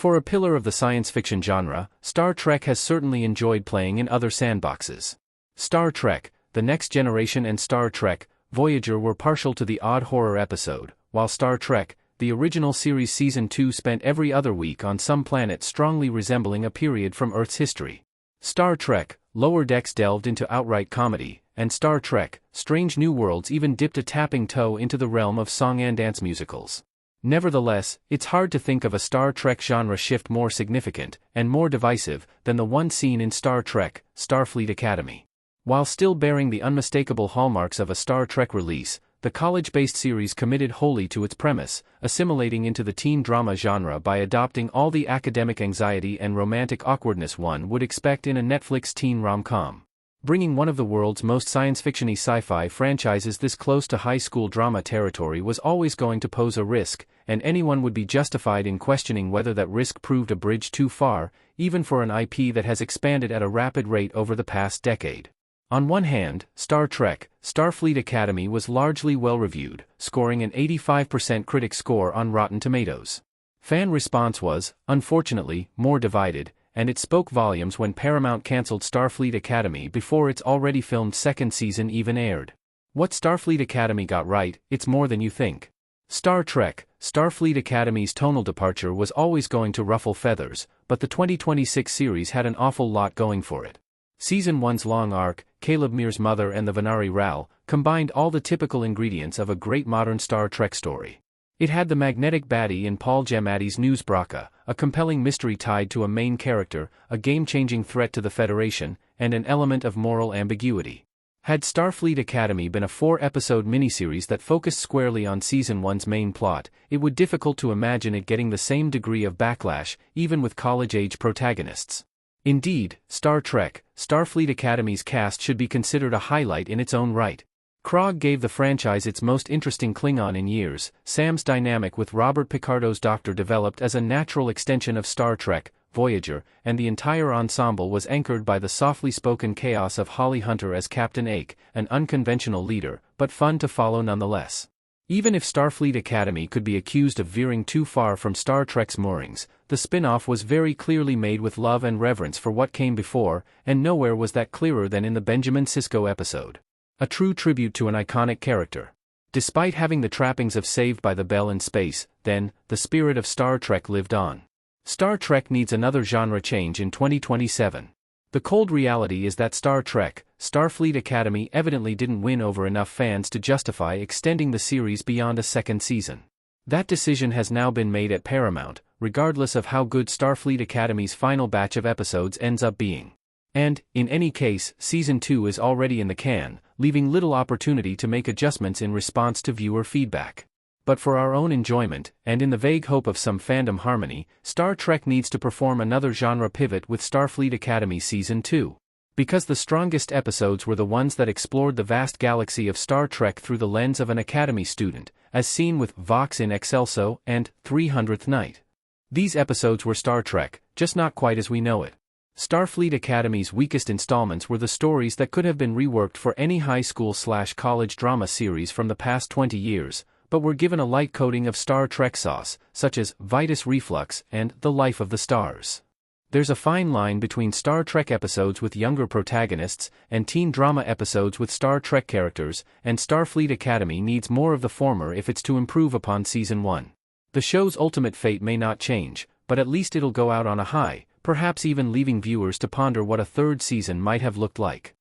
For a pillar of the science fiction genre, Star Trek has certainly enjoyed playing in other sandboxes. Star Trek, The Next Generation and Star Trek, Voyager were partial to the odd horror episode, while Star Trek, the original series Season 2 spent every other week on some planet strongly resembling a period from Earth's history. Star Trek, Lower Decks delved into outright comedy, and Star Trek, Strange New Worlds even dipped a tapping toe into the realm of song and dance musicals. Nevertheless, it's hard to think of a Star Trek genre shift more significant, and more divisive, than the one seen in Star Trek, Starfleet Academy. While still bearing the unmistakable hallmarks of a Star Trek release, the college-based series committed wholly to its premise, assimilating into the teen drama genre by adopting all the academic anxiety and romantic awkwardness one would expect in a Netflix teen rom-com. Bringing one of the world's most science-fiction-y sci-fi franchises this close to high school drama territory was always going to pose a risk, and anyone would be justified in questioning whether that risk proved a bridge too far, even for an IP that has expanded at a rapid rate over the past decade. On one hand, Star Trek, Starfleet Academy was largely well-reviewed, scoring an 85% critic score on Rotten Tomatoes. Fan response was, unfortunately, more divided, and it spoke volumes when Paramount cancelled Starfleet Academy before its already filmed second season even aired. What Starfleet Academy got right, it's more than you think. Star Trek, Starfleet Academy's tonal departure was always going to ruffle feathers, but the 2026 series had an awful lot going for it. Season 1's long arc, Caleb Mears' mother and the Venari Ral, combined all the typical ingredients of a great modern Star Trek story. It had the magnetic baddie in Paul Giamatti's Newsbraca, a compelling mystery tied to a main character, a game-changing threat to the Federation, and an element of moral ambiguity. Had Starfleet Academy been a 4-episode miniseries that focused squarely on Season 1's main plot, it would be difficult to imagine it getting the same degree of backlash, even with college-age protagonists. Indeed, Star Trek, Starfleet Academy's cast should be considered a highlight in its own right. Krog gave the franchise its most interesting Klingon in years. Sam's dynamic with Robert Picardo's Doctor developed as a natural extension of Star Trek, Voyager, and the entire ensemble was anchored by the softly spoken chaos of Holly Hunter as Captain Ake, an unconventional leader, but fun to follow nonetheless. Even if Starfleet Academy could be accused of veering too far from Star Trek's moorings, the spin-off was very clearly made with love and reverence for what came before, and nowhere was that clearer than in the Benjamin Sisko episode. A true tribute to an iconic character. Despite having the trappings of Saved by the Bell in space, then, the spirit of Star Trek lived on. Star Trek needs another genre change in 2027. The cold reality is that Star Trek, Starfleet Academy evidently didn't win over enough fans to justify extending the series beyond a second season. That decision has now been made at Paramount, regardless of how good Starfleet Academy's final batch of episodes ends up being. And, in any case, Season 2 is already in the can, leaving little opportunity to make adjustments in response to viewer feedback. But for our own enjoyment, and in the vague hope of some fandom harmony, Star Trek needs to perform another genre pivot with Starfleet Academy Season 2. Because the strongest episodes were the ones that explored the vast galaxy of Star Trek through the lens of an Academy student, as seen with Vox in Excelso and 300th Night. These episodes were Star Trek, just not quite as we know it. Starfleet Academy's weakest installments were the stories that could have been reworked for any high school/college drama series from the past 20 years, but were given a light coating of Star Trek sauce, such as Vitus Reflux and The Life of the Stars. There's a fine line between Star Trek episodes with younger protagonists and teen drama episodes with Star Trek characters, and Starfleet Academy needs more of the former if it's to improve upon Season 1. The show's ultimate fate may not change, but at least it'll go out on a high, perhaps even leaving viewers to ponder what a third season might have looked like.